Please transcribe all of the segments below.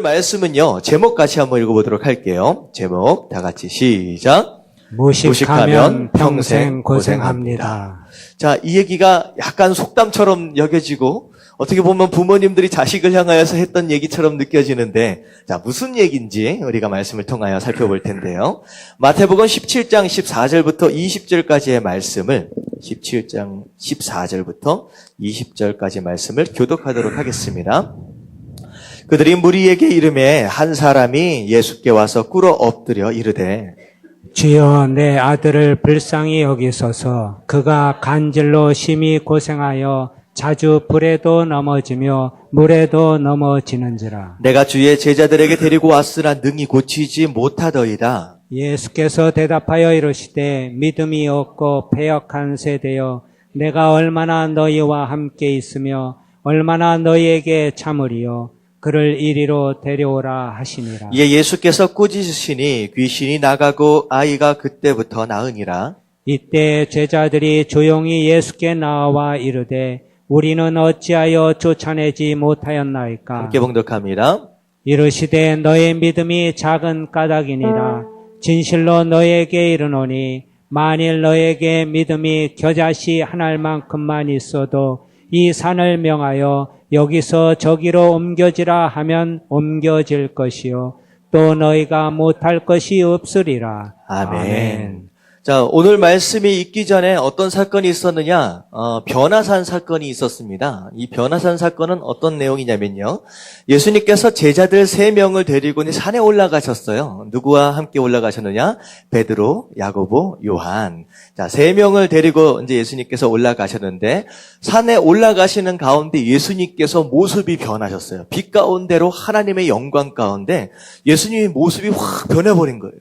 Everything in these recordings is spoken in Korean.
말씀은요, 제목 같이 한번 읽어보도록 할게요. 제목 다 같이 시작. 무식하면 평생 고생합니다. 자, 이 얘기가 약간 속담처럼 여겨지고 어떻게 보면 부모님들이 자식을 향하여서 했던 얘기처럼 느껴지는데, 자, 무슨 얘기인지 우리가 말씀을 통하여 살펴볼 텐데요. 마태복음 17장 14절부터 20절까지의 말씀을 17장 14절부터 20절까지 말씀을 교독하도록 하겠습니다. 그들이 무리에게 이르매 한 사람이 예수께 와서 꿇어 엎드려 이르되 주여, 내 아들을 불쌍히 여기소서. 그가 간질로 심히 고생하여 자주 불에도 넘어지며 물에도 넘어지는지라. 내가 주의 제자들에게 데리고 왔으나 능히 고치지 못하더이다. 예수께서 대답하여 이르시되 믿음이 없고 패역한 세대여, 내가 얼마나 너희와 함께 있으며 얼마나 너희에게 참으리요. 그를 이리로 데려오라 하시니라. 이에 예수께서 꾸짖으시니 귀신이 나가고 아이가 그때부터 나으니라. 이때 제자들이 조용히 예수께 나와 이르되 우리는 어찌하여 쫓아내지 못하였나이까. 함께 봉독합니다. 이르시되 너의 믿음이 작은 까닭이니라. 진실로 너에게 이르노니 만일 너에게 믿음이 겨자씨 한 알만큼만 있어도 이 산을 명하여 여기서 저기로 옮겨지라 하면 옮겨질 것이요 또 너희가 못할 것이 없으리라. 아멘. 자, 오늘 말씀이 있기 전에 어떤 사건이 있었느냐? 변화산 사건이 있었습니다. 이 변화산 사건은 어떤 내용이냐면요. 예수님께서 제자들 3명을 데리고 산에 올라가셨어요. 누구와 함께 올라가셨느냐? 베드로, 야고보, 요한. 자, 3명을 데리고 이제 예수님께서 올라가셨는데 산에 올라가시는 가운데 예수님께서 모습이 변하셨어요. 빛 가운데로 하나님의 영광 가운데 예수님의 모습이 확 변해버린 거예요.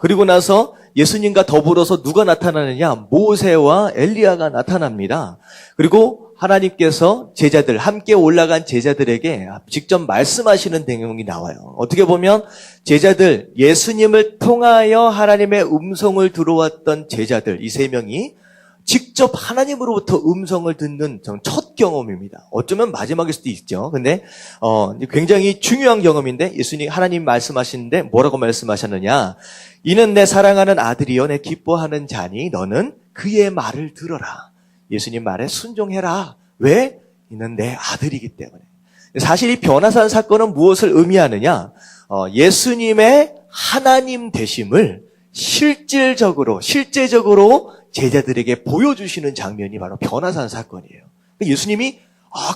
그리고 나서 예수님과 더불어서 누가 나타나느냐? 모세와 엘리야가 나타납니다. 그리고 하나님께서 제자들, 함께 올라간 제자들에게 직접 말씀하시는 내용이 나와요. 어떻게 보면 제자들, 예수님을 통하여 하나님의 음성을 들어왔던 제자들, 이 3명이 직접 하나님으로부터 음성을 듣는 첫 경험입니다. 어쩌면 마지막일 수도 있죠. 근데 굉장히 중요한 경험인데 예수님 하나님 말씀하시는데 뭐라고 말씀하셨느냐? 이는 내 사랑하는 아들이요 내 기뻐하는 자니 너는 그의 말을 들어라. 예수님 말에 순종해라. 왜? 이는 내 아들이기 때문에. 사실 이 변화산 사건은 무엇을 의미하느냐? 예수님의 하나님 되심을 실제적으로 제자들에게 보여주시는 장면이 바로 변화산 사건이에요. 예수님이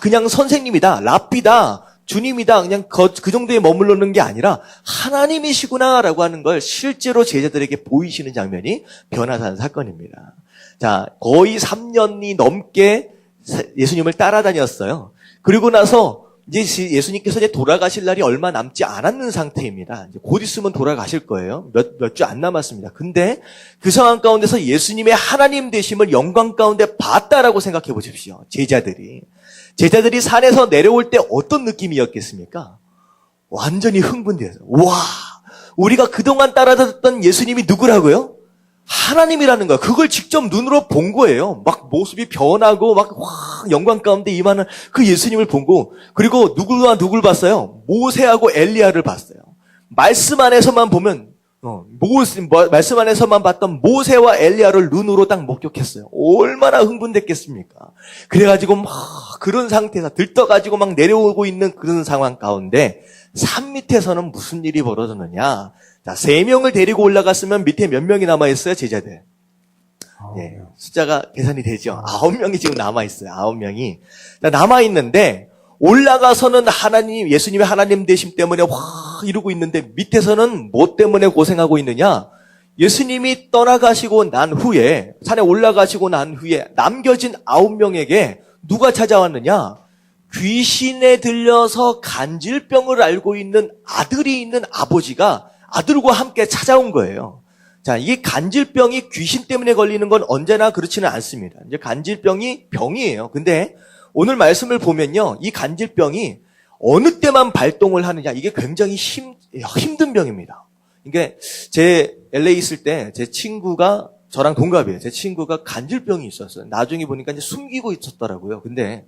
그냥 선생님이다, 랍비다, 주님이다, 그냥 그 정도에 머물러는 게 아니라 하나님이시구나라고 하는 걸 실제로 제자들에게 보이시는 장면이 변화산 사건입니다. 자, 거의 3년이 넘게 예수님을 따라다녔어요. 그리고 나서 이제 예수님께서 이제 돌아가실 날이 얼마 남지 않았는 상태입니다. 이제 곧 있으면 돌아가실 거예요. 몇 주 안 남았습니다. 근데 그 상황 가운데서 예수님의 하나님 되심을 영광 가운데 봤다라고 생각해 보십시오. 제자들이 산에서 내려올 때 어떤 느낌이었겠습니까? 완전히 흥분돼서, 와, 우리가 그동안 따라다녔던 예수님이 누구라고요? 하나님이라는 거야. 그걸 직접 눈으로 본 거예요. 막 모습이 변하고 막 영광 가운데 임하는 그 예수님을 본 거. 그리고 누굴 봤어요? 모세하고 엘리야를 봤어요. 말씀 안에서만 보면 말씀 안에서만 봤던 모세와 엘리야를 눈으로 딱 목격했어요. 얼마나 흥분됐겠습니까? 그래가지고 막 그런 상태에서 들떠가지고 막 내려오고 있는 그런 상황 가운데 산 밑에서는 무슨 일이 벌어졌느냐? 자, 3명을 데리고 올라갔으면 밑에 몇 명이 남아있어요, 제자들? 예, 숫자가 계산이 되죠. 9명이 지금 남아있어요, 9명이. 남아있는데, 올라가서는 예수님의 하나님 되심 때문에 확 이루고 있는데, 밑에서는 뭐 때문에 고생하고 있느냐? 예수님이 떠나가시고 난 후에, 산에 올라가시고 난 후에, 남겨진 9명에게 누가 찾아왔느냐? 귀신에 들려서 간질병을 앓고 있는 아들이 있는 아버지가 아들과 함께 찾아온 거예요. 자, 이 간질병이 귀신 때문에 걸리는 건 언제나 그렇지는 않습니다. 이제 간질병이 병이에요. 근데 오늘 말씀을 보면요. 이 간질병이 어느 때만 발동을 하느냐. 이게 굉장히 힘든 병입니다. 이게 제 LA 있을 때 제 친구가 저랑 동갑이에요. 제 친구가 간질병이 있었어요. 나중에 보니까 이제 숨기고 있었더라고요. 근데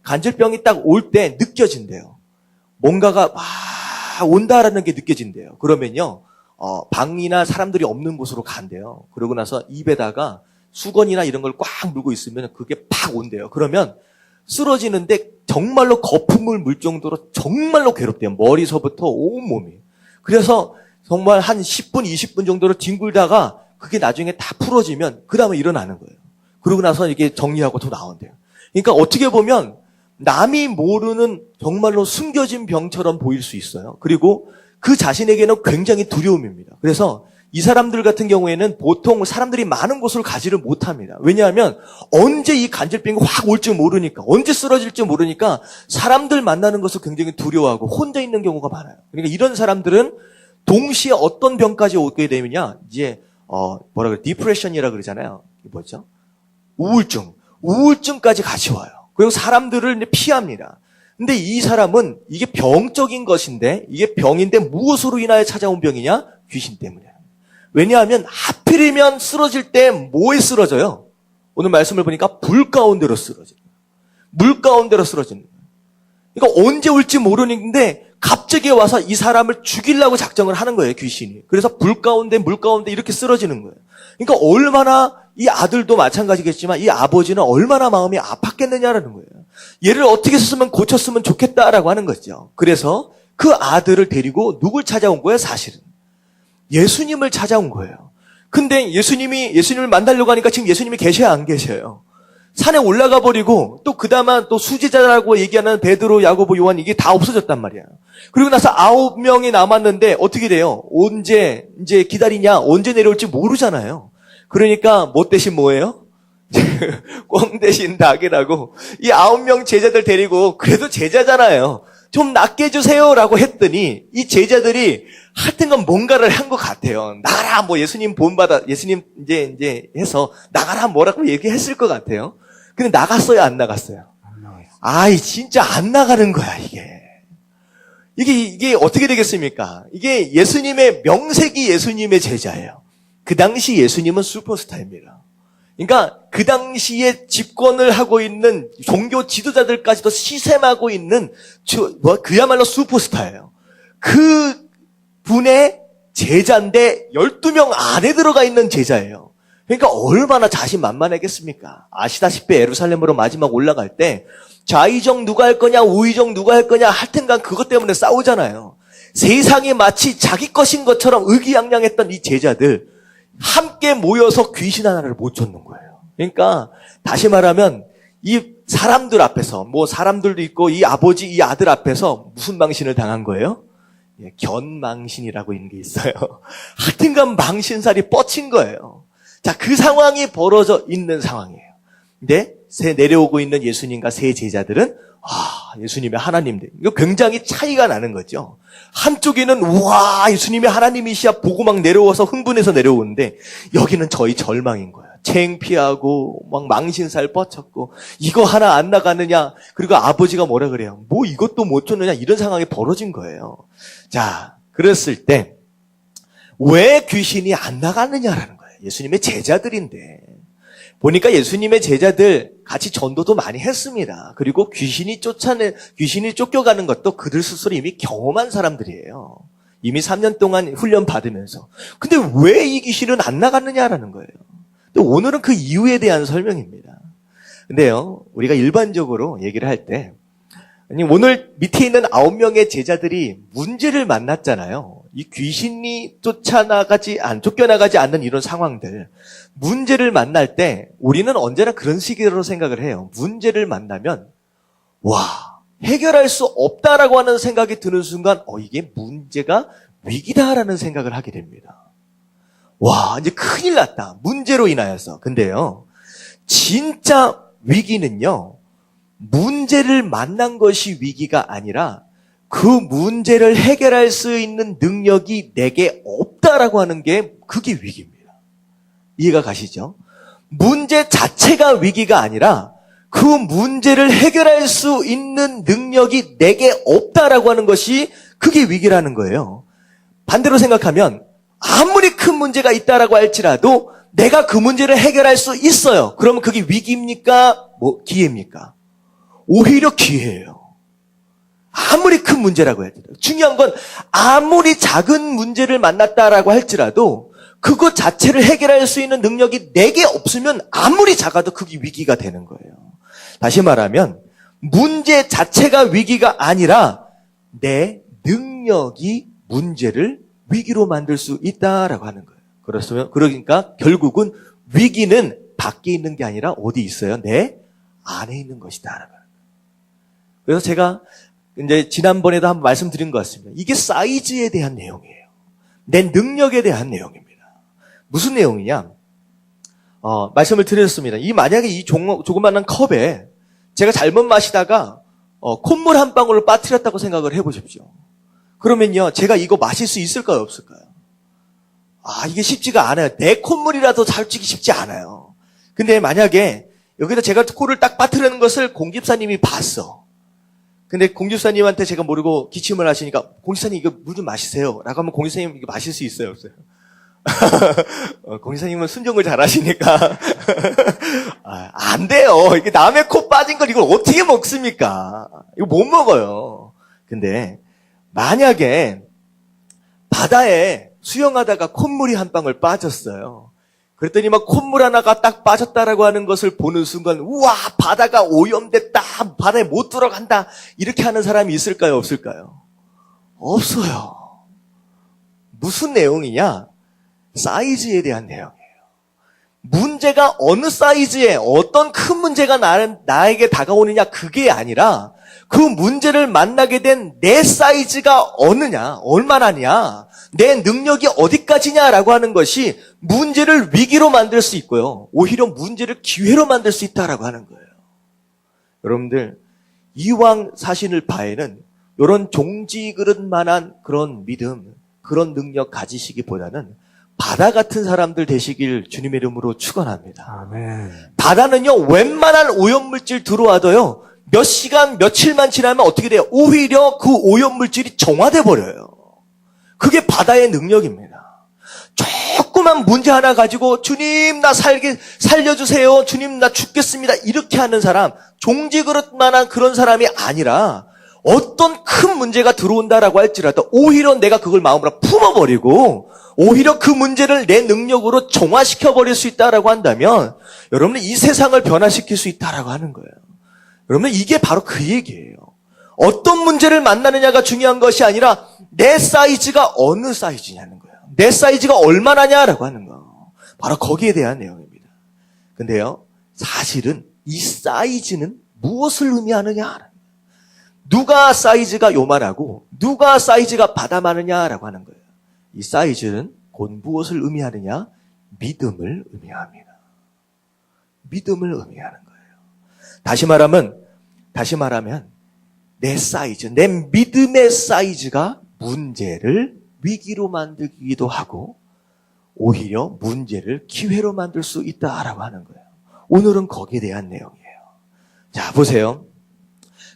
간질병이 딱 올 때 느껴진대요. 뭔가가 막 온다라는 게 느껴진대요. 그러면요, 방이나 사람들이 없는 곳으로 간대요. 그러고 나서 입에다가 수건이나 이런 걸 꽉 물고 있으면 그게 팍 온대요. 그러면 쓰러지는데 정말로 거품을 물 정도로 정말로 괴롭대요. 머리서부터 온몸이. 그래서 정말 한 10분, 20분 정도로 뒹굴다가 그게 나중에 다 풀어지면 그 다음에 일어나는 거예요. 그러고 나서 이게 정리하고 또 나온대요. 그러니까 어떻게 보면 남이 모르는 정말로 숨겨진 병처럼 보일 수 있어요. 그리고 그 자신에게는 굉장히 두려움입니다. 그래서 이 사람들 같은 경우에는 보통 사람들이 많은 곳을 가지를 못합니다. 왜냐하면 언제 이 간질병이 확 올지 모르니까, 언제 쓰러질지 모르니까 사람들 만나는 것을 굉장히 두려워하고 혼자 있는 경우가 많아요. 그러니까 이런 사람들은 동시에 어떤 병까지 오게 되면요, 이제 뭐라 그래, 디프레션이라 그러잖아요. 뭐죠? 우울증까지 같이 와요. 그리고 사람들을 피합니다. 근데 이 사람은 이게 병적인 것인데, 이게 병인데 무엇으로 인하여 찾아온 병이냐? 귀신 때문에. 왜냐하면 하필이면 쓰러질 때 뭐에 쓰러져요? 오늘 말씀을 보니까 불 가운데로 쓰러져요. 물 가운데로 쓰러지는 거예요. 그러니까 언제 올지 모르는데 갑자기 와서 이 사람을 죽이려고 작정을 하는 거예요, 귀신이. 그래서 불 가운데 물 가운데 이렇게 쓰러지는 거예요. 그러니까 얼마나, 이 아들도 마찬가지겠지만 이 아버지는 얼마나 마음이 아팠겠느냐라는 거예요. 얘를 어떻게 했으면 고쳤으면 좋겠다라고 하는 거죠. 그래서 그 아들을 데리고 누굴 찾아온 거예요, 사실은? 예수님을 찾아온 거예요. 근데 예수님을 만나려고 하니까 지금 예수님이 계셔요, 안 계셔요? 산에 올라가 버리고 또 그다음에 또 수제자라고 얘기하는 베드로, 야고보, 요한 이게 다 없어졌단 말이야. 그리고 나서 9명이 남았는데 어떻게 돼요? 언제 이제 기다리냐? 언제 내려올지 모르잖아요. 그러니까 뭐 대신 뭐예요? 꽝 대신 닭이라고 이 9명 제자들 데리고, 그래도 제자잖아요, 좀 낫게 해주세요라고 했더니 이 제자들이 하여튼간 뭔가를 한 것 같아요. 나가라, 뭐 예수님 본받아, 예수님 이제 해서 나가라 뭐라고 얘기했을 것 같아요. 근데 나갔어요, 안 나갔어요? 안 나와요. 아이, 진짜 안 나가는 거야, 이게 어떻게 되겠습니까? 이게 예수님의, 명색이 예수님의 제자예요. 그 당시 예수님은 슈퍼스타입니다. 그러니까 그 당시에 집권을 하고 있는 종교 지도자들까지도 시샘하고 있는 그야말로 슈퍼스타예요. 그 분의 제자인데 12명 안에 들어가 있는 제자예요. 그러니까 얼마나 자신만만하겠습니까? 아시다시피 예루살렘으로 마지막 올라갈 때 좌의정 누가 할 거냐, 우의정 누가 할 거냐, 하여튼간 그것 때문에 싸우잖아요. 세상이 마치 자기 것인 것처럼 의기양양했던 이 제자들 함께 모여서 귀신 하나를 못 쫓는 거예요. 그러니까 다시 말하면 이 사람들 앞에서, 뭐 사람들도 있고 이 아버지, 이 아들 앞에서 무슨 망신을 당한 거예요? 견망신이라고 있는 게 있어요. 하여튼간 망신살이 뻗친 거예요. 자, 그 상황이 벌어져 있는 상황이에요. 근데 내려오고 있는 예수님과 세 제자들은 예수님의 하나님들. 이거 굉장히 차이가 나는 거죠. 한쪽에는 우와, 예수님이 하나님이시야 보고 막 내려와서 흥분해서 내려오는데, 여기는 저희 절망인 거예요. 창피하고 막 망신살 뻗쳤고 이거 하나 안 나가느냐. 그리고 아버지가 뭐라 그래요? 뭐 이것도 못 쫓느냐. 이런 상황이 벌어진 거예요. 자, 그랬을 때 왜 귀신이 안 나가느냐라는 거예요. 예수님의 제자들인데. 보니까 예수님의 제자들 같이 전도도 많이 했습니다. 그리고 귀신이 쫓겨가는 것도 그들 스스로 이미 경험한 사람들이에요. 이미 3년 동안 훈련 받으면서. 근데 왜 이 귀신은 안 나갔느냐라는 거예요. 근데 오늘은 그 이유에 대한 설명입니다. 근데요, 우리가 일반적으로 얘기를 할 때, 오늘 밑에 있는 9명의 제자들이 문제를 만났잖아요. 이 귀신이 쫓겨나가지 않는 이런 상황들. 문제를 만날 때 우리는 언제나 그런 식으로 생각을 해요. 문제를 만나면 해결할 수 없다라고 하는 생각이 드는 순간 이게 문제가 위기다라는 생각을 하게 됩니다. 이제 큰일 났다. 문제로 인하여서. 근데요, 진짜 위기는요, 문제를 만난 것이 위기가 아니라 그 문제를 해결할 수 있는 능력이 내게 없다라고 하는 게 그게 위기입니다. 이해가 가시죠? 문제 자체가 위기가 아니라 그 문제를 해결할 수 있는 능력이 내게 없다라고 하는 것이 그게 위기라는 거예요. 반대로 생각하면 아무리 큰 문제가 있다라고 할지라도 내가 그 문제를 해결할 수 있어요. 그러면 그게 위기입니까? 기회입니까? 오히려 기회예요. 아무리 큰 문제라고 해도 중요한 건 아무리 작은 문제를 만났다라고 할지라도 그것 자체를 해결할 수 있는 능력이 내게 없으면 아무리 작아도 그게 위기가 되는 거예요. 다시 말하면 문제 자체가 위기가 아니라 내 능력이 문제를 위기로 만들 수 있다라고 하는 거예요. 그러니까 결국은 위기는 밖에 있는 게 아니라 어디 있어요? 내 안에 있는 것이다라고 하는 거예요. 그래서 제가 이제 지난번에도 한번 말씀드린 것 같습니다. 이게 사이즈에 대한 내용이에요. 내 능력에 대한 내용입니다. 무슨 내용이냐? 말씀을 드렸습니다. 만약에 이 조그마한 컵에 제가 잘못 마시다가 콧물 한 방울을 빠뜨렸다고 생각을 해보십시오. 그러면요, 제가 이거 마실 수 있을까요, 없을까요? 이게 쉽지가 않아요. 내 콧물이라도 살찌기 쉽지 않아요. 근데 만약에 여기다 제가 코를 딱 빠뜨리는 것을 공집사님이 봤어. 근데 공집사님한테 제가 모르고 기침을 하시니까 공집사님 이거 물 좀 마시세요. 라고 하면 공집사님 이거 마실 수 있어요, 없어요? 공집사님은 순종을 잘 하시니까 안 돼요. 이게 남의 코 빠진 걸 이걸 어떻게 먹습니까? 이거 못 먹어요. 근데 만약에 바다에 수영하다가 콧물이 한 방울 빠졌어요. 그랬더니 막 콧물 하나가 딱 빠졌다라고 하는 것을 보는 순간 우와 바다가 오염됐다. 바다에 못 들어간다. 이렇게 하는 사람이 있을까요? 없을까요? 없어요. 무슨 내용이냐? 사이즈에 대한 내용이에요. 문제가 어느 사이즈에 어떤 큰 문제가 나에게 다가오느냐 그게 아니라 그 문제를 만나게 된 내 사이즈가 어느냐, 얼마나냐, 내 능력이 어디까지냐라고 하는 것이 문제를 위기로 만들 수 있고요. 오히려 문제를 기회로 만들 수 있다라고 하는 거예요. 여러분들, 이왕 사시는 바에는 이런 종지 그릇만한 그런 믿음, 그런 능력 가지시기보다는 바다 같은 사람들 되시길 주님의 이름으로 축원합니다. 아멘. 바다는요, 웬만한 오염물질 들어와도요, 몇 시간, 며칠만 지나면 어떻게 돼요? 오히려 그 오염물질이 정화돼 버려요. 그게 바다의 능력입니다. 조그만 문제 하나 가지고 주님 나 살려주세요. 주님 나 죽겠습니다. 이렇게 하는 사람, 종지 그릇만한 그런 사람이 아니라 어떤 큰 문제가 들어온다라고 할지라도 오히려 내가 그걸 마음으로 품어버리고 오히려 그 문제를 내 능력으로 정화시켜버릴 수 있다라고 한다면 여러분은 이 세상을 변화시킬 수 있다라고 하는 거예요. 여러분 이게 바로 그 얘기예요. 어떤 문제를 만나느냐가 중요한 것이 아니라 내 사이즈가 어느 사이즈냐는 거예요. 내 사이즈가 얼마나냐라고 하는 거. 바로 거기에 대한 내용입니다. 근데요, 사실은 이 사이즈는 무엇을 의미하느냐? 누가 사이즈가 요만하고 누가 사이즈가 바다만하냐라고 하는 거예요. 이 사이즈는 곧 무엇을 의미하느냐? 믿음을 의미합니다. 믿음을 의미하는 거예요. 다시 말하면 내 사이즈, 내 믿음의 사이즈가 문제를 위기로 만들기도 하고 오히려 문제를 기회로 만들 수 있다라고 하는 거예요. 오늘은 거기에 대한 내용이에요. 자, 보세요.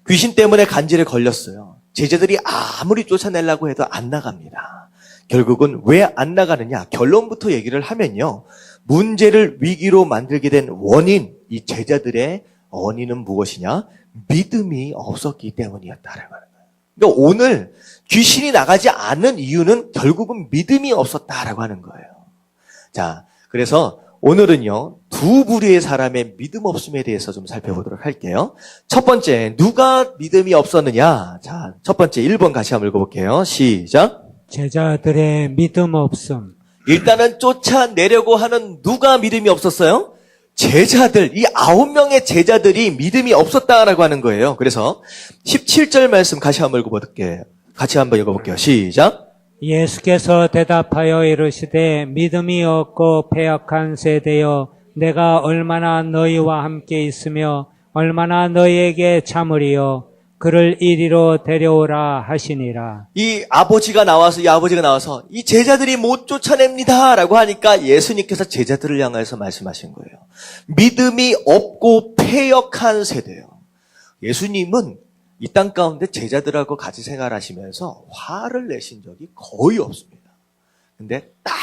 귀신 때문에 간질에 걸렸어요. 제자들이 아무리 쫓아내려고 해도 안 나갑니다. 결국은 왜 안 나가느냐? 결론부터 얘기를 하면요. 문제를 위기로 만들게 된 원인, 이 제자들의 원인은 무엇이냐? 믿음이 없었기 때문이었다라고 하는 거예요. 그러니까 오늘 귀신이 나가지 않는 이유는 결국은 믿음이 없었다라고 하는 거예요. 자, 그래서 오늘은요, 두 부류의 사람의 믿음 없음에 대해서 좀 살펴보도록 할게요. 첫 번째, 누가 믿음이 없었느냐? 자, 첫 번째 1번 같이 한번 읽어볼게요. 시작. 제자들의 믿음 없음. 일단은 쫓아내려고 하는 누가 믿음이 없었어요? 제자들, 이 9명의 제자들이 믿음이 없었다라고 하는 거예요. 그래서 17절 말씀 같이 한번 읽어볼게요. 시작. 예수께서 대답하여 이르시되 믿음이 없고 패역한 세대여 내가 얼마나 너희와 함께 있으며 얼마나 너희에게 참으리요 그를 이리로 데려오라 하시니라. 이 아버지가 나와서 이 제자들이 못 쫓아냅니다 라고 하니까 예수님께서 제자들을 향해서 말씀하신 거예요. 믿음이 없고 패역한 세대요. 예수님은 이 땅 가운데 제자들하고 같이 생활하시면서 화를 내신 적이 거의 없습니다. 근데 딱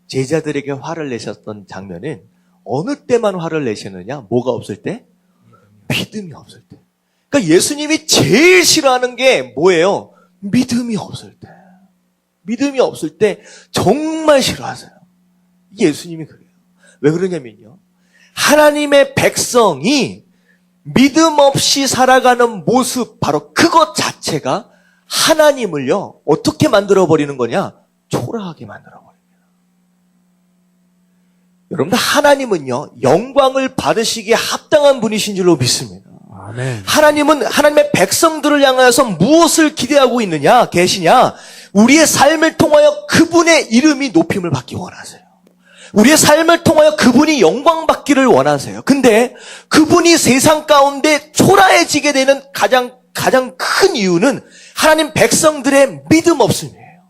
제자들에게 화를 내셨던 장면은 어느 때만 화를 내시느냐? 뭐가 없을 때? 믿음이 없을 때. 그러니까 예수님이 제일 싫어하는 게 뭐예요? 믿음이 없을 때. 믿음이 없을 때 정말 싫어하세요. 예수님이 그래요. 왜 그러냐면요. 하나님의 백성이 믿음 없이 살아가는 모습, 바로 그것 자체가 하나님을요, 어떻게 만들어버리는 거냐? 초라하게 만들어버립니다. 여러분들, 하나님은요, 영광을 받으시기에 합당한 분이신 줄로 믿습니다. 아멘. 하나님은 하나님의 백성들을 향하여서 무엇을 기대하고 있느냐, 계시냐? 우리의 삶을 통하여 그분의 이름이 높임을 받기 원하세요. 우리의 삶을 통하여 그분이 영광 받기를 원하세요. 근데 그분이 세상 가운데 초라해지게 되는 가장 큰 이유는 하나님 백성들의 믿음 없음이에요.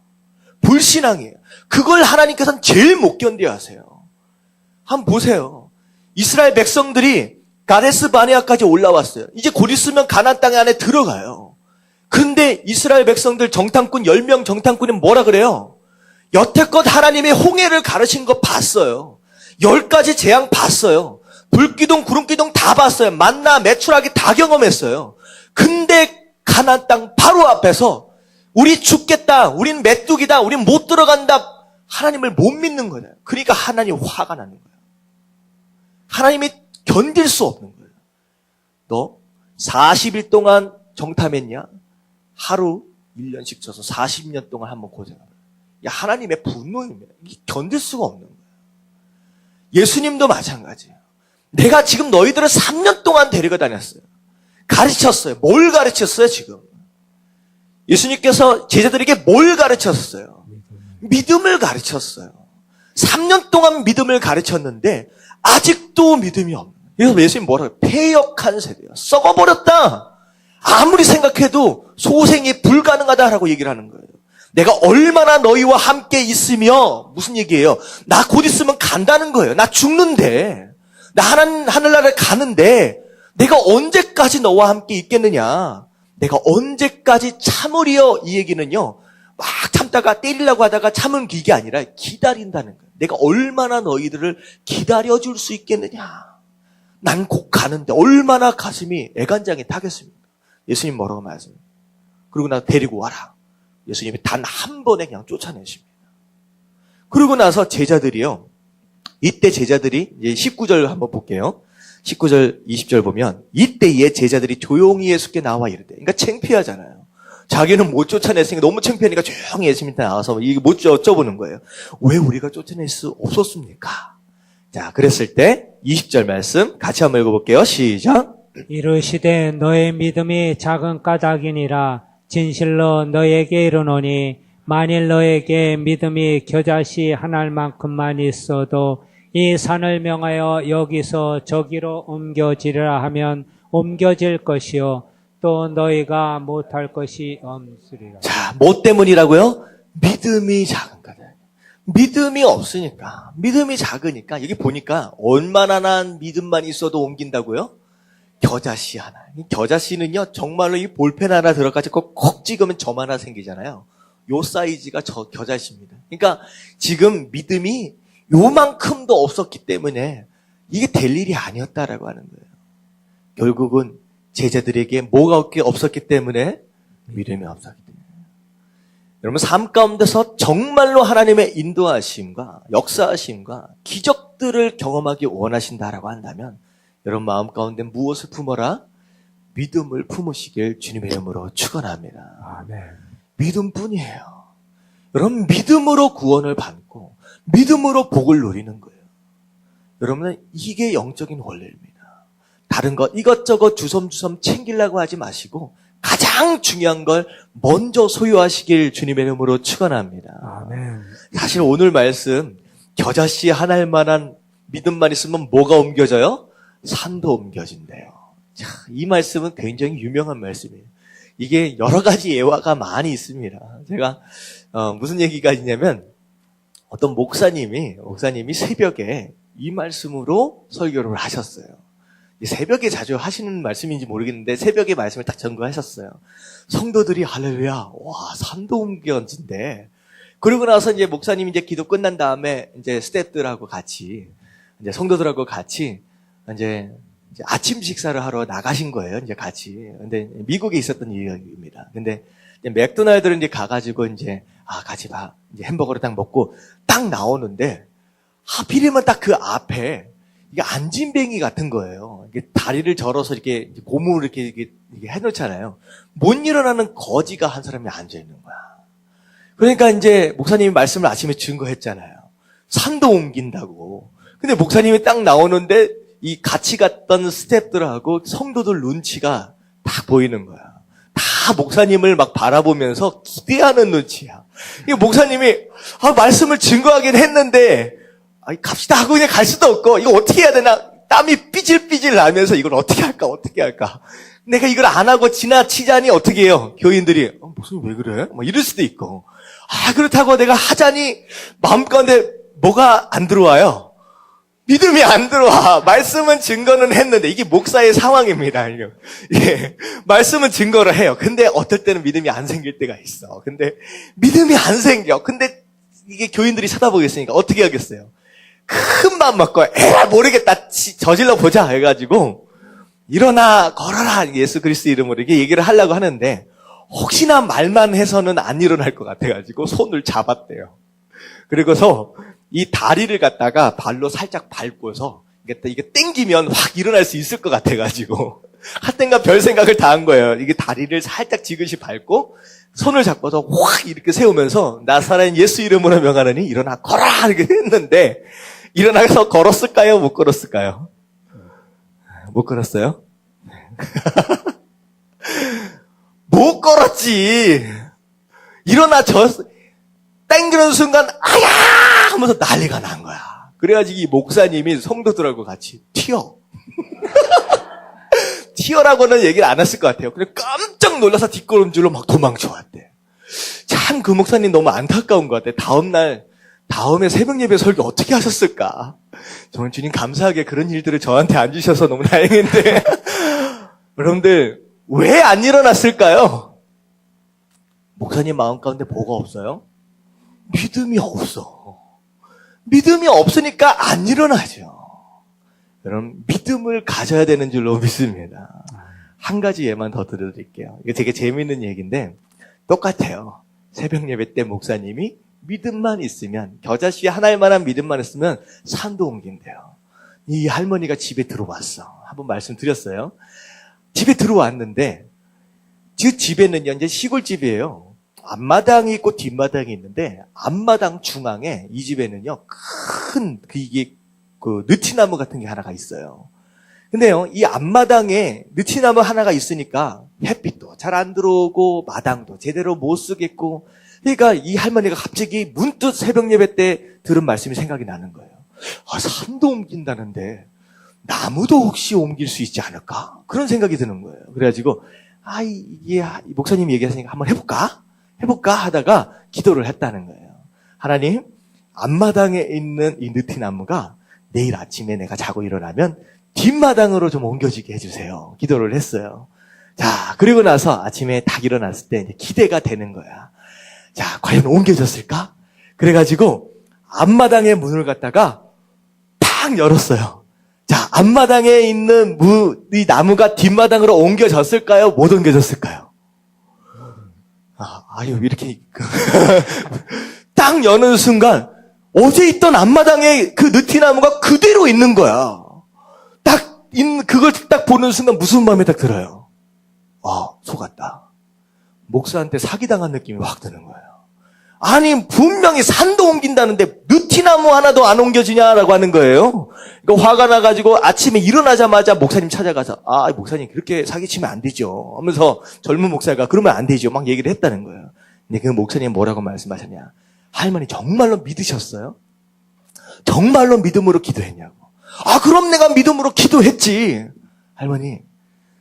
불신앙이에요. 그걸 하나님께서는 제일 못 견뎌 하세요. 한번 보세요. 이스라엘 백성들이 가데스 바네아까지 올라왔어요. 이제 곧 있으면 가나안 땅 안에 들어가요. 그런데 이스라엘 백성들 10명 정탐꾼이 뭐라 그래요? 여태껏 하나님의 홍해를 가르친 거 봤어요. 10가지 재앙 봤어요. 불기둥, 구름기둥 다 봤어요. 만나, 메추라기 다 경험했어요. 근데 가나안 땅 바로 앞에서 우리 죽겠다, 우린 메뚜기다, 우린 못 들어간다, 하나님을 못 믿는 거예요. 그러니까 하나님 화가 나는 거예요. 하나님이 견딜 수 없는 거예요. 너 40일 동안 정탐했냐? 하루 1년씩 쳐서 40년 동안 한번 고생하라. 야, 하나님의 분노입니다. 이게 견딜 수가 없는 거예요. 예수님도 마찬가지예요. 내가 지금 너희들을 3년 동안 데리고 다녔어요. 가르쳤어요. 뭘 가르쳤어요, 지금? 예수님께서 제자들에게 뭘 가르쳤어요? 믿음을 가르쳤어요. 3년 동안 믿음을 가르쳤는데 아직도 믿음이 없는 거예요. 그래서 예수님 뭐라고 해요? 패역한 세대예요. 썩어버렸다. 아무리 생각해도 소생이 불가능하다라고 얘기를 하는 거예요. 내가 얼마나 너희와 함께 있으며, 무슨 얘기예요? 나 곧 있으면 간다는 거예요. 나 죽는데, 나 하늘나라에 가는데 내가 언제까지 너와 함께 있겠느냐? 내가 언제까지 참으리여? 이 얘기는요, 막 참다가 때리려고 하다가 참은 게 아니라 기다린다는 거예요. 내가 얼마나 너희들을 기다려줄 수 있겠느냐? 난 곧 가는데 얼마나 가슴이 애간장이 타겠습니까? 예수님 뭐라고 말씀해요? 그리고 나 데리고 와라. 예수님이 단 한 번에 그냥 쫓아내십니다. 그러고 나서 제자들이요, 이때 제자들이 이제 19절 한번 볼게요. 19절, 20절 보면 이때에 제자들이 조용히 예수께 나와 이르되, 그러니까 창피하잖아요. 자기는 못 쫓아냈으니까 너무 창피하니까 조용히 예수님한테 나와서 이거 못 여쭤보는 거예요. 왜 우리가 쫓아낼 수 없었습니까? 자, 그랬을 때 20절 말씀 같이 한번 읽어볼게요. 시작. 이르시되 너의 믿음이 작은 까닭이니라. 진실로 너에게 이르노니 만일 너에게 믿음이 겨자씨 한 알만큼만 있어도 이 산을 명하여 여기서 저기로 옮겨지리라 하면 옮겨질 것이요 또 너희가 못할 것이 없으리라. 자, 뭐 때문이라고요? 믿음이 작은 거다. 믿음이 없으니까, 믿음이 작으니까. 여기 보니까 얼마나 난 믿음만 있어도 옮긴다고요? 겨자씨 하나. 이 겨자씨는요, 정말로 이 볼펜 하나 들어가지고 콕 찍으면 점 하나 생기잖아요. 요 사이즈가 저 겨자씨입니다. 그러니까 지금 믿음이 요만큼도 없었기 때문에 이게 될 일이 아니었다라고 하는 거예요. 결국은 제자들에게 뭐가 없었기 때문에? 믿음이 없었기 때문에. 여러분, 삶 가운데서 정말로 하나님의 인도하심과 역사하심과 기적들을 경험하기 원하신다라고 한다면 여러분 마음 가운데 무엇을 품어라? 믿음을 품으시길 주님의 이름으로 축원합니다. 아멘. 믿음뿐이에요. 여러분, 믿음으로 구원을 받고 믿음으로 복을 누리는 거예요. 여러분은 이게 영적인 원리입니다. 다른 것 이것저것 주섬주섬 챙기려고 하지 마시고 가장 중요한 걸 먼저 소유하시길 주님의 이름으로 축원합니다. 아멘. 사실 오늘 말씀 겨자씨 하나일 만한 믿음만 있으면 뭐가 옮겨져요? 산도 옮겨진대요. 자, 이 말씀은 굉장히 유명한 말씀이에요. 이게 여러 가지 예화가 많이 있습니다. 제가 무슨 얘기가 있냐면 어떤 목사님이 새벽에 이 말씀으로 설교를 하셨어요. 새벽에 자주 하시는 말씀인지 모르겠는데 새벽에 말씀을 딱 전거하셨어요. 성도들이 할렐루야, 와, 산도 옮겨진대. 그러고 나서 이제 목사님이 이제 기도 끝난 다음에 이제 스태프들하고 같이 이제 성도들하고 같이 이제 이제 아침 식사를 하러 나가신 거예요. 이제 같이. 근데 미국에 있었던 이야기입니다. 근데 이제 맥도날드를 이제 가가지고 이제 같이 이제 햄버거를 딱 먹고 딱 나오는데 하필이면 딱 그 앞에 이게 안진뱅이 같은 거예요. 이게 다리를 절어서 이렇게 고무를 이렇게 해놓잖아요. 못 일어나는 거지가 한 사람이 앉아 있는 거야. 그러니까 이제 목사님이 말씀을 아침에 증거했잖아요. 산도 옮긴다고. 근데 목사님이 딱 나오는데 이 같이 갔던 스태프들하고 성도들 눈치가 다 보이는 거야. 다 목사님을 막 바라보면서 기대하는 눈치야. 이 목사님이 말씀을 증거하긴 했는데 갑시다 하고 그냥 갈 수도 없고 이거 어떻게 해야 되나 땀이 삐질삐질 나면서 이걸 어떻게 할까 내가 이걸 안 하고 지나치자니 어떻게 해요? 교인들이 목사님 왜 그래? 막 이럴 수도 있고 그렇다고 내가 하자니 마음가운데 뭐가 안 들어와요? 믿음이 안 들어와. 말씀은 증거는 했는데 이게 목사의 상황입니다. 예, 말씀은 증거를 해요. 근데 어떨 때는 믿음이 안 생길 때가 있어. 근데 믿음이 안 생겨. 근데 이게 교인들이 쳐다보겠으니까 어떻게 하겠어요? 큰 맘 먹고 모르겠다 저질러 보자 해가지고 일어나 걸어라 예수 그리스도 이름으로 이렇게 얘기를 하려고 하는데 혹시나 말만 해서는 안 일어날 것 같아가지고 손을 잡았대요. 그리고서 이 다리를 갖다가 발로 살짝 밟고서 이게 땡기면 확 일어날 수 있을 것 같아가지고 하여튼가 별 생각을 다 한 거예요. 이게 다리를 살짝 지그시 밟고 손을 잡고서 확 이렇게 세우면서 나사렛 예수 이름으로 명하느니 일어나 걸어라 이렇게 했는데 일어나서 걸었을까요? 못 걸었을까요? 못 걸었어요? 못 걸었지. 일어나 땡기는 순간 아야 하면서 난리가 난 거야. 그래가지고 이 목사님이 성도들하고 같이 튀어라고는 얘기를 안 했을 것 같아요. 그냥 깜짝 놀라서 뒷걸음질로 막 도망쳐왔대. 참 그 목사님 너무 안타까운 것 같아. 다음에 새벽 예배 설교 어떻게 하셨을까? 정말 주님 감사하게 그런 일들을 저한테 안 주셔서 너무 다행인데 여러분들 왜 안 일어났을까요? 목사님 마음 가운데 뭐가 없어요? 믿음이 없어. 믿음이 없으니까 안 일어나죠. 여러분 믿음을 가져야 되는 줄로 믿습니다. 한 가지 예만 더 들려드릴게요. 이게 되게 재미있는 얘기인데 똑같아요. 새벽 예배 때 목사님이 믿음만 있으면 겨자씨 하나일 만한 믿음만 있으면 산도 옮긴대요. 이 할머니가 집에 들어왔어. 한번 말씀드렸어요. 집에 들어왔는데 그 집에는요 이제 시골집이에요. 앞마당이 있고 뒷마당이 있는데 앞마당 중앙에 이 집에는요 큰 이게 느티나무 같은 게 하나가 있어요. 근데요 이 앞마당에 느티나무 하나가 있으니까 햇빛도 잘 안 들어오고 마당도 제대로 못 쓰겠고 그러니까 이 할머니가 갑자기 문득 새벽 예배 때 들은 말씀이 생각이 나는 거예요. 산도 옮긴다는데 나무도 혹시 옮길 수 있지 않을까? 그런 생각이 드는 거예요. 그래가지고 이게 목사님이 얘기하시니까 한번 해볼까 하다가 기도를 했다는 거예요. 하나님, 앞마당에 있는 이 느티나무가 내일 아침에 내가 자고 일어나면 뒷마당으로 좀 옮겨지게 해주세요. 기도를 했어요. 자, 그리고 나서 아침에 딱 일어났을 때 이제 기대가 되는 거야. 자, 과연 옮겨졌을까? 그래가지고 앞마당에 문을 갖다가 탁 열었어요. 자, 앞마당에 있는 이 나무가 뒷마당으로 옮겨졌을까요? 못 옮겨졌을까요? 이렇게 딱 여는 순간 어제 있던 앞마당에 그 느티나무가 그대로 있는 거야. 그걸 딱 보는 순간 무슨 마음이 딱 들어요? 속았다. 목사한테 사기당한 느낌이 확 드는 거예요. 아니 분명히 산도 옮긴다는데 느티나무 하나도 안 옮겨지냐라고 하는 거예요. 그러니까 화가 나가지고 아침에 일어나자마자 목사님 찾아가서 목사님 그렇게 사기치면 안 되죠 하면서 젊은 목사가 그러면 안 되죠 막 얘기를 했다는 거예요. 근데 그 목사님 뭐라고 말씀하셨냐? 할머니 정말로 믿으셨어요? 정말로 믿음으로 기도했냐고. 그럼 내가 믿음으로 기도했지. 할머니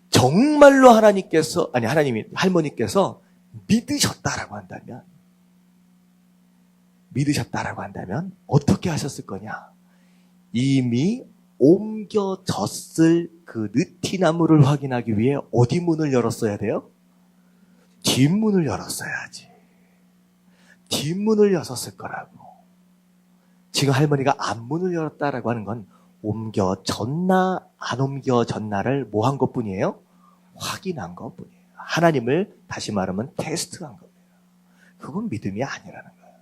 정말로 하나님이 할머니께서 믿으셨다라고 한다면 어떻게 하셨을 거냐? 이미 옮겨졌을 그 느티나무를 확인하기 위해 어디 문을 열었어야 돼요? 뒷문을 열었어야지. 뒷문을 열었을 거라고. 지금 할머니가 앞문을 열었다라고 하는 건 옮겨졌나 안 옮겨졌나를 뭐 한 것뿐이에요? 확인한 것뿐이에요. 하나님을 다시 말하면 테스트한 겁니다. 그건 믿음이 아니라는 거예요.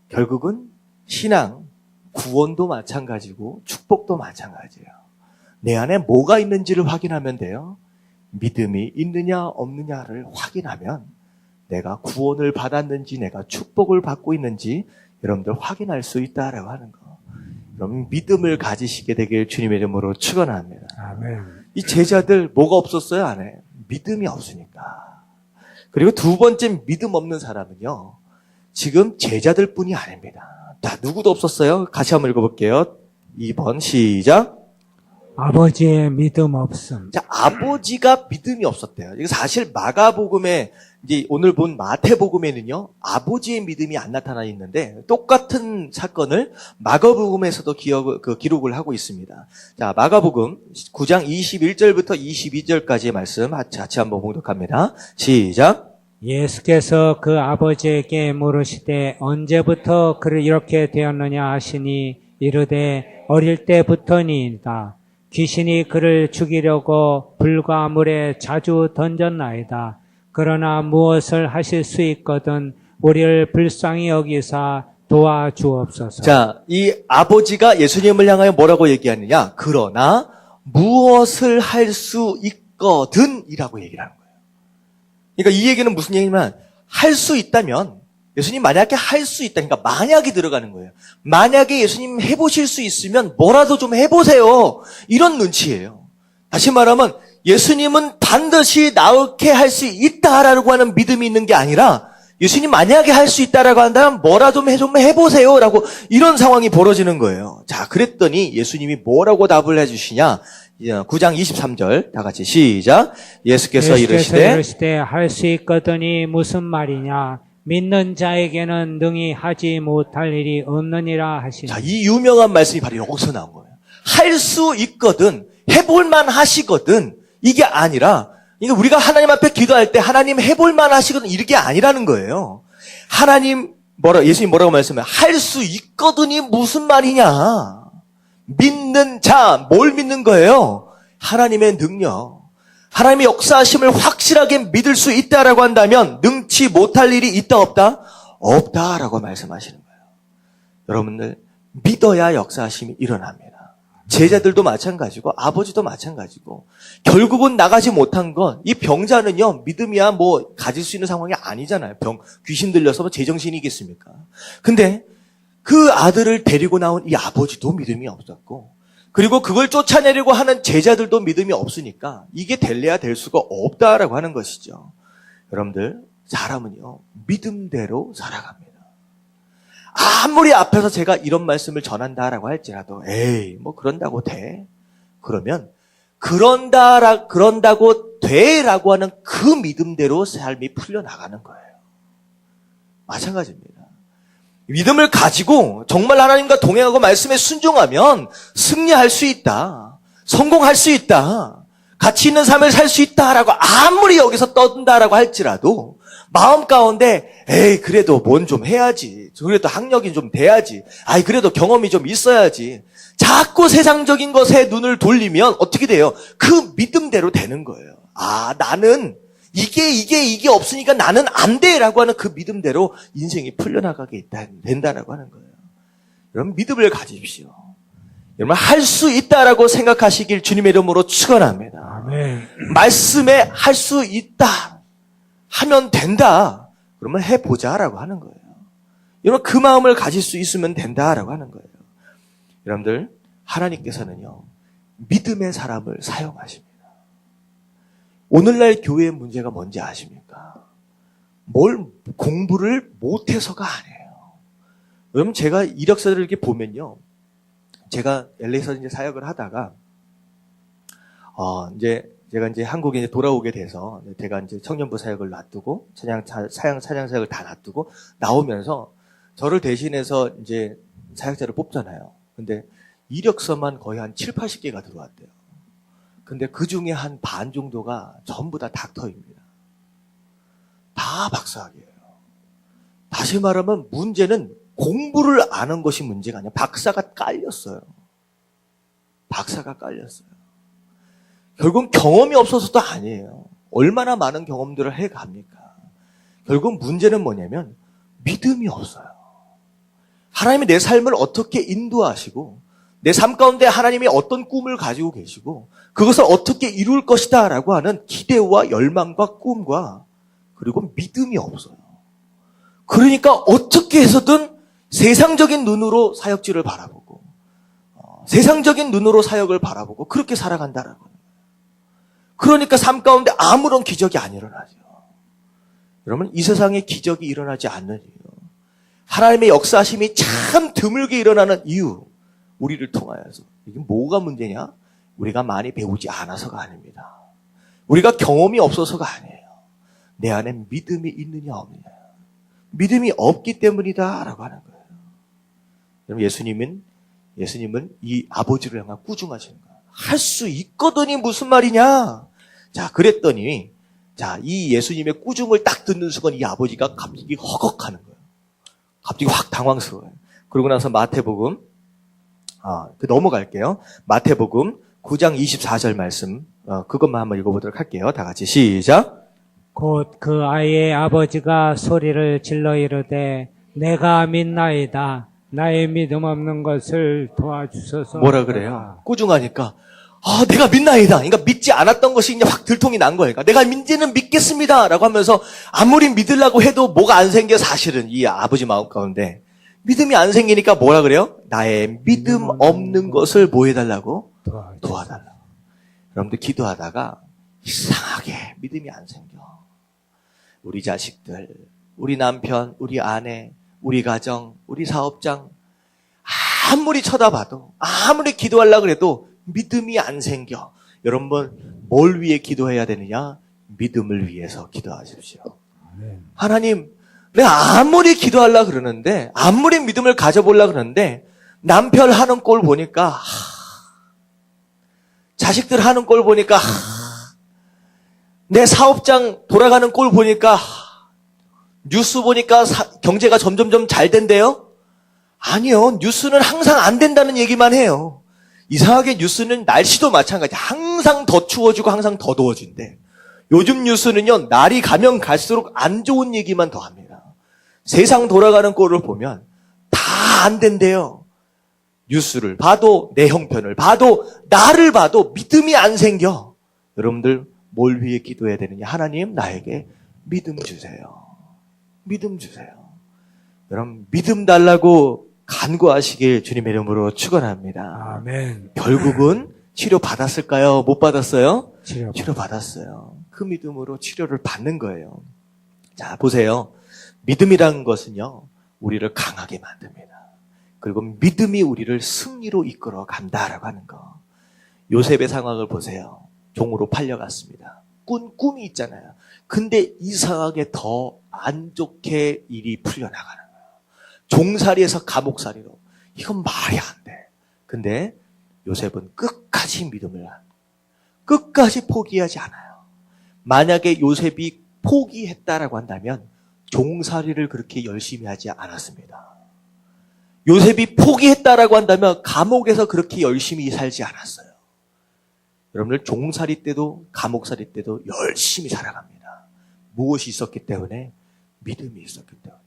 결국은 신앙, 구원도 마찬가지고 축복도 마찬가지예요. 내 안에 뭐가 있는지를 확인하면 돼요. 믿음이 있느냐 없느냐를 확인하면 내가 구원을 받았는지 내가 축복을 받고 있는지 여러분들 확인할 수 있다라고 하는 거. 여러분 믿음을 가지시게 되길 주님의 이름으로 축원합니다. 아멘. 이 제자들 뭐가 없었어요 안에? 믿음이 없으니까. 그리고 두 번째 믿음 없는 사람은요. 지금 제자들뿐이 아닙니다. 자, 누구도 없었어요. 같이 한번 읽어볼게요. 2번 시작. 아버지의 믿음 없음. 자, 아버지가 믿음이 없었대요. 이거 사실 마가복음에 이제 오늘 본 마태복음에는요, 아버지의 믿음이 안 나타나 있는데 똑같은 사건을 마가복음에서도 기록을 하고 있습니다. 자, 마가복음 9장 21절부터 22절까지의 말씀 같이 한번 봉독합니다. 시작. 예수께서 그 아버지에게 물으시되 언제부터 그를 이렇게 되었느냐 하시니 이르되 어릴 때부터니이다. 귀신이 그를 죽이려고 불과 물에 자주 던졌나이다. 그러나 무엇을 하실 수 있거든 우리를 불쌍히 여기사 도와주옵소서. 자, 이 아버지가 예수님을 향하여 뭐라고 얘기하느냐? 그러나 무엇을 할 수 있거든 이라고 얘기를 하는 거예요. 그러니까 이 얘기는 무슨 얘기냐면 할 수 있다면 예수님 만약에 할 수 있다. 그러니까 만약이 들어가는 거예요. 만약에 예수님 해보실 수 있으면 뭐라도 좀 해보세요. 이런 눈치예요. 다시 말하면 예수님은 반드시 나오게 할 수 있다라고 하는 믿음이 있는 게 아니라 예수님 만약에 할 수 있다라고 한다면 뭐라도 좀 해보세요. 라고 이런 상황이 벌어지는 거예요. 자, 그랬더니 예수님이 뭐라고 답을 해주시냐. 9장 23절 다 같이 시작. 예수께서 이르시되 할 수 있거든이 무슨 말이냐. 믿는 자에게는 능히 하지 못할 일이 없느니라 하시니. 자, 이 유명한 말씀이 바로 여기서 나온 거예요. 할 수 있거든, 해볼만 하시거든, 이게 아니라, 이게 우리가 하나님 앞에 기도할 때 하나님 해볼만 하시거든, 이게 아니라는 거예요. 예수님 뭐라고 말씀해요? 할 수 있거든이 무슨 말이냐? 믿는 자, 뭘 믿는 거예요? 하나님의 능력. 하나님의 역사하심을 확실하게 믿을 수 있다라고 한다면 능치 못할 일이 있다 없다? 없다라고 말씀하시는 거예요. 여러분들 믿어야 역사하심이 일어납니다. 제자들도 마찬가지고 아버지도 마찬가지고 결국은 나가지 못한 건 이 병자는요 믿음이야 뭐 가질 수 있는 상황이 아니잖아요. 귀신 들려서 뭐 제정신이겠습니까? 근데 그 아들을 데리고 나온 이 아버지도 믿음이 없었고 그리고 그걸 쫓아내려고 하는 제자들도 믿음이 없으니까 이게 될래야 될 수가 없다라고 하는 것이죠. 여러분들 사람은요 믿음대로 살아갑니다. 아무리 앞에서 제가 이런 말씀을 전한다라고 할지라도 에이 뭐 그런다고 돼? 그러면 그런다고 돼라고 하는 그 믿음대로 삶이 풀려나가는 거예요. 마찬가지입니다. 믿음을 가지고 정말 하나님과 동행하고 말씀에 순종하면 승리할 수 있다. 성공할 수 있다. 가치 있는 삶을 살 수 있다라고 아무리 여기서 떠든다라고 할지라도 마음 가운데 에이 그래도 뭔 좀 해야지. 그래도 학력이 좀 돼야지. 아이 그래도 경험이 좀 있어야지. 자꾸 세상적인 것에 눈을 돌리면 어떻게 돼요? 그 믿음대로 되는 거예요. 아 나는 이게 없으니까 나는 안 돼라고 하는 그 믿음대로 인생이 풀려나가게 된다라고 하는 거예요. 여러분 믿음을 가지십시오. 여러분 할 수 있다라고 생각하시길 주님의 이름으로 축원합니다. 아멘. 말씀에 할 수 있다 하면 된다. 그러면 해보자라고 하는 거예요. 여러분 그 마음을 가질 수 있으면 된다라고 하는 거예요. 여러분들 하나님께서는요 믿음의 사람을 사용하십니다. 오늘날 교회의 문제가 뭔지 아십니까? 뭘 공부를 못해서가 아니에요. 여러분 제가 이력서를 이렇게 보면요. 제가 LA에서 이제 사역을 하다가 제가 이제 한국에 이제 돌아오게 돼서 제가 이제 청년부 사역을 놔두고 찬양 사역을 다 놔두고 나오면서 저를 대신해서 이제 사역자를 뽑잖아요. 근데 이력서만 거의 한 7, 80개가 들어왔대요. 근데 그 중에 한 반 정도가 전부 다 닥터입니다. 다 박사학위예요. 다시 말하면 문제는 공부를 안 한 것이 문제가 아니라 박사가 깔렸어요. 박사가 깔렸어요. 결국 경험이 없어서도 아니에요. 얼마나 많은 경험들을 해갑니까? 결국 문제는 뭐냐면 믿음이 없어요. 하나님이 내 삶을 어떻게 인도하시고 내 삶 가운데 하나님이 어떤 꿈을 가지고 계시고 그것을 어떻게 이룰 것이다 라고 하는 기대와 열망과 꿈과 그리고 믿음이 없어요. 그러니까 어떻게 해서든 세상적인 눈으로 사역지를 바라보고 세상적인 눈으로 사역을 바라보고 그렇게 살아간다라고. 그러니까 삶 가운데 아무런 기적이 안 일어나죠. 여러분 이 세상에 기적이 일어나지 않는 이유, 하나님의 역사심이 참 드물게 일어나는 이유, 우리를 통하여서. 이게 뭐가 문제냐? 우리가 많이 배우지 않아서가 아닙니다. 우리가 경험이 없어서가 아니에요. 내 안에 믿음이 있느냐 없느냐. 믿음이 없기 때문이다라고 하는 거예요. 여러분 예수님은 이 아버지를 향한 꾸중하시는 거예요. 할 수 있거든이 무슨 말이냐? 자, 그랬더니 이 예수님의 꾸중을 딱 듣는 순간 이 아버지가 갑자기 허걱하는 거예요. 갑자기 확 당황스러워요. 그러고 나서 마태복음 넘어갈게요. 마태복음 9장 24절 말씀 그것만 한번 읽어보도록 할게요. 다 같이 시작. 곧 그 아이의 아버지가 소리를 질러 이르되 내가 믿나이다. 나의 믿음 없는 것을 도와주소서. 뭐라 그래요? 꾸중하니까 내가 믿나이다. 그러니까 믿지 않았던 것이 이제 확 들통이 난 거예요. 그러니까 내가 이제는 믿겠습니다. 라고 하면서 아무리 믿으려고 해도 뭐가 안 생겨 사실은 이 아버지 마음 가운데. 믿음이 안 생기니까 뭐라 그래요? 나의 믿음 없는 것을 뭐 해달라고? 도와달라고. 여러분들 기도하다가 이상하게 믿음이 안 생겨. 우리 자식들, 우리 남편, 우리 아내, 우리 가정, 우리 사업장 아무리 쳐다봐도 아무리 기도하려고 해도 믿음이 안 생겨. 여러분 뭘 위해 기도해야 되느냐? 믿음을 위해서 기도하십시오. 하나님, 내가 아무리 기도하려고 그러는데 아무리 믿음을 가져보려고 그러는데 남편 하는 꼴 보니까 자식들 하는 꼴 보니까 내 사업장 돌아가는 꼴 보니까 뉴스 보니까 경제가 점점점 잘 된대요? 아니요. 뉴스는 항상 안 된다는 얘기만 해요. 이상하게 뉴스는 날씨도 마찬가지. 항상 더 추워지고 항상 더 더워진대. 요즘 뉴스는요. 날이 가면 갈수록 안 좋은 얘기만 더 합니다. 세상 돌아가는 꼴을 보면 다 안 된대요. 뉴스를 봐도 내 형편을 봐도 나를 봐도 믿음이 안 생겨. 여러분들 뭘 위해 기도해야 되느냐? 하나님 나에게 믿음 주세요. 믿음 주세요. 여러분 믿음 달라고 간구하시길 주님의 이름으로 축원합니다. 아멘. 결국은 치료 받았을까요? 못 받았어요? 치료 받았어요. 그 믿음으로 치료를 받는 거예요. 자, 보세요. 믿음이라는 것은요, 우리를 강하게 만듭니다. 그리고 믿음이 우리를 승리로 이끌어 간다라고 하는 거. 요셉의 상황을 보세요. 종으로 팔려갔습니다. 꿈이 있잖아요. 근데 이상하게 더 안 좋게 일이 풀려나가는 거예요. 종살이에서 감옥살이로. 이건 말이 안 돼. 근데 요셉은 끝까지 끝까지 포기하지 않아요. 만약에 요셉이 포기했다라고 한다면 종살이를 그렇게 열심히 하지 않았습니다. 요셉이 포기했다라고 한다면 감옥에서 그렇게 열심히 살지 않았어요. 여러분들 종살이 때도 감옥살이 때도 열심히 살아갑니다. 무엇이 있었기 때문에? 믿음이 있었기 때문에.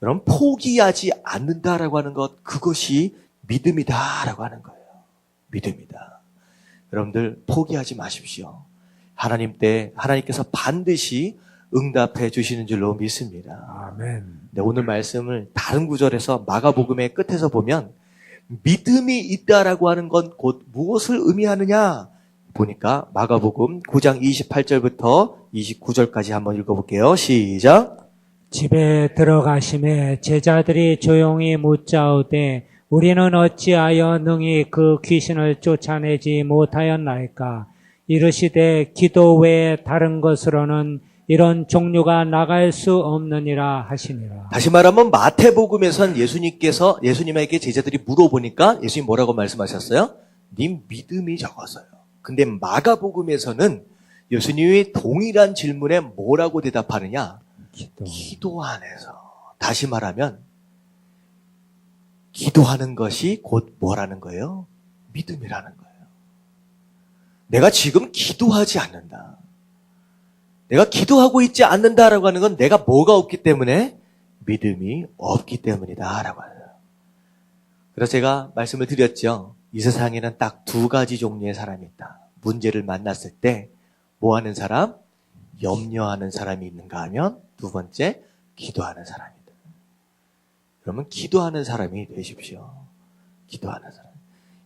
여러분 포기하지 않는다라고 하는 것, 그것이 믿음이다라고 하는 거예요. 믿음이다. 여러분들 포기하지 마십시오. 하나님께서 반드시 응답해 주시는 줄로 믿습니다. 아멘. 네, 오늘 말씀을 다른 구절에서 마가복음의 끝에서 보면 믿음이 있다라고 하는 건 곧 무엇을 의미하느냐 보니까 마가복음 9장 28절부터 29절까지 한번 읽어볼게요. 시작. 집에 들어가심에 제자들이 조용히 묻자오되 우리는 어찌하여 능히 그 귀신을 쫓아내지 못하였나이까? 이르시되 기도 외에 다른 것으로는 이런 종류가 나갈 수 없느니라 하시니라. 다시 말하면 마태복음에선 예수님에게 제자들이 물어보니까 예수님 뭐라고 말씀하셨어요? 네 믿음이 적어서요. 근데 마가복음에서는 예수님이 동일한 질문에 뭐라고 대답하느냐? 기도 안에서. 다시 말하면 기도하는 것이 곧 뭐라는 거예요? 믿음이라는 거예요. 내가 지금 기도하지 않는다. 내가 기도하고 있지 않는다라고 하는 건 내가 뭐가 없기 때문에? 믿음이 없기 때문이다라고 하는 거예요. 그래서 제가 말씀을 드렸죠. 이 세상에는 딱 두 가지 종류의 사람이 있다. 문제를 만났을 때 뭐 하는 사람? 염려하는 사람이 있는가 하면 두 번째, 기도하는 사람이다. 그러면 기도하는 사람이 되십시오. 기도하는 사람.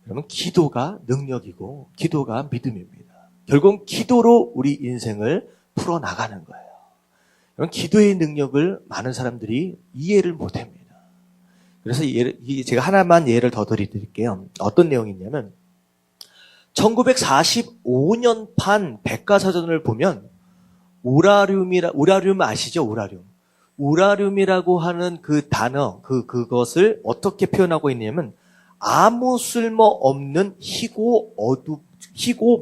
그러면 기도가 능력이고 기도가 믿음입니다. 결국 기도로 우리 인생을 풀어나가는 거예요. 그럼 기도의 능력을 많은 사람들이 이해를 못합니다. 그래서 제가 하나만 예를 더 드릴게요. 어떤 내용이 있냐면 1945년판 백과사전을 보면 우라륨 아시죠? 우라륨이라고 하는 그 단어, 그것을 어떻게 표현하고 있냐면 아무 쓸모 없는 희고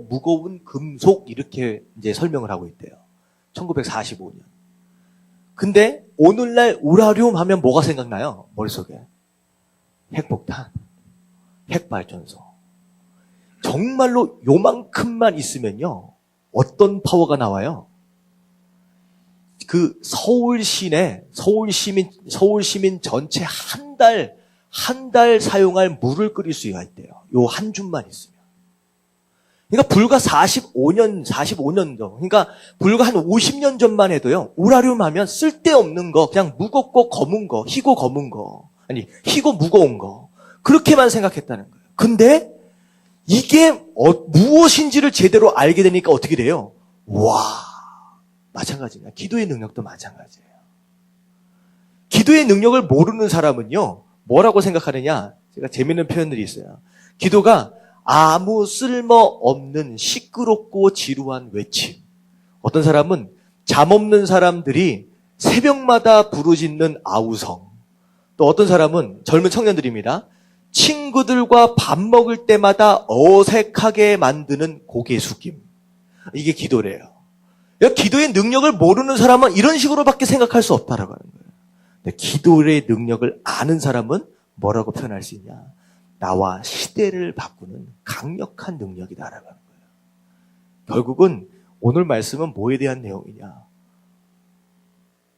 무거운 금속 이렇게 이제 설명을 하고 있대요. 1945년. 근데 오늘날 우라륨 하면 뭐가 생각나요? 머릿속에. 핵폭탄, 핵발전소. 정말로 요만큼만 있으면요. 어떤 파워가 나와요? 그 서울 시민 전체 한 달 사용할 물을 끓일 수가 있대요. 요 한 줌만 있으면. 그러니까 불과 45년 전, 그러니까 불과 한 50년 전만 해도요, 우라륨 하면 쓸데없는 거, 그냥 무겁고 검은 거, 희고 검은 거, 아니, 희고 무거운 거, 그렇게만 생각했다는 거예요. 근데 이게 무엇인지를 제대로 알게 되니까 어떻게 돼요? 와, 마찬가지입니다. 기도의 능력도 마찬가지예요. 기도의 능력을 모르는 사람은요, 뭐라고 생각하느냐? 제가 재밌는 표현들이 있어요. 기도가 아무 쓸모없는 시끄럽고 지루한 외침. 어떤 사람은 잠 없는 사람들이 새벽마다 부르짖는 아우성. 또 어떤 사람은 젊은 청년들입니다. 친구들과 밥 먹을 때마다 어색하게 만드는 고개 숙임. 이게 기도래요. 기도의 능력을 모르는 사람은 이런 식으로밖에 생각할 수 없다라고 하는 거예요. 기도의 능력을 아는 사람은 뭐라고 표현할 수 있냐? 나와 시대를 바꾸는 강력한 능력이다라고 하는 거예요. 결국은 오늘 말씀은 뭐에 대한 내용이냐?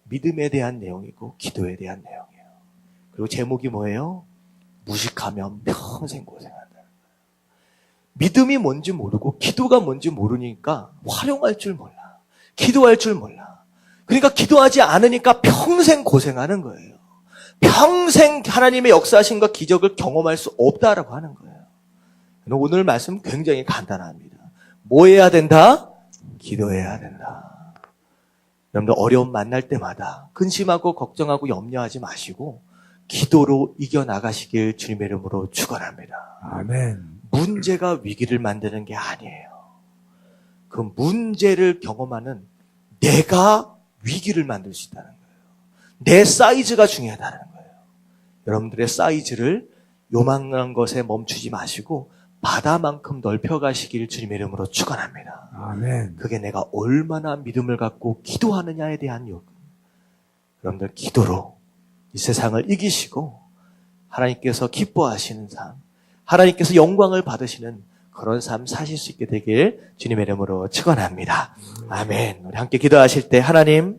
믿음에 대한 내용이고 기도에 대한 내용이에요. 그리고 제목이 뭐예요? 무식하면 평생 고생한다는 거예요. 믿음이 뭔지 모르고 기도가 뭔지 모르니까 활용할 줄 몰라. 기도할 줄 몰라. 그러니까 기도하지 않으니까 평생 고생하는 거예요. 평생 하나님의 역사하심과 기적을 경험할 수 없다라고 하는 거예요. 오늘 말씀 굉장히 간단합니다. 뭐 해야 된다? 기도해야 된다. 여러분들 어려움 만날 때마다 근심하고 걱정하고 염려하지 마시고 기도로 이겨나가시길 주님의 이름으로 축원합니다. 아멘. 문제가 위기를 만드는 게 아니에요. 그 문제를 경험하는 내가 위기를 만들 수 있다는 거예요. 내 사이즈가 중요하다는 거예요. 여러분들의 사이즈를 요만한 것에 멈추지 마시고 바다만큼 넓혀가시길 주님의 이름으로 축원합니다. 아멘. 그게 내가 얼마나 믿음을 갖고 기도하느냐에 대한 요구. 여러분들 기도로 이 세상을 이기시고 하나님께서 기뻐하시는 삶, 하나님께서 영광을 받으시는 그런 삶 사실 수 있게 되길 주님의 이름으로 축원합니다. 아멘. 우리 함께 기도하실 때 하나님,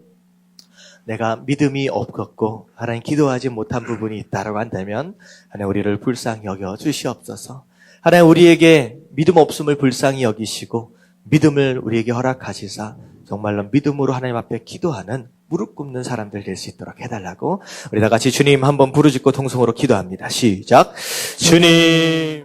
내가 믿음이 없었고 하나님 기도하지 못한 부분이 있다라고 한다면 하나님 우리를 불쌍히 여겨 주시옵소서. 하나님 우리에게 믿음 없음을 불쌍히 여기시고 믿음을 우리에게 허락하시사 정말로 믿음으로 하나님 앞에 기도하는 무릎 꿇는 사람들 될 수 있도록 해달라고 우리 다 같이 주님 한번 부르짖고 통성으로 기도합니다. 시작. 주님.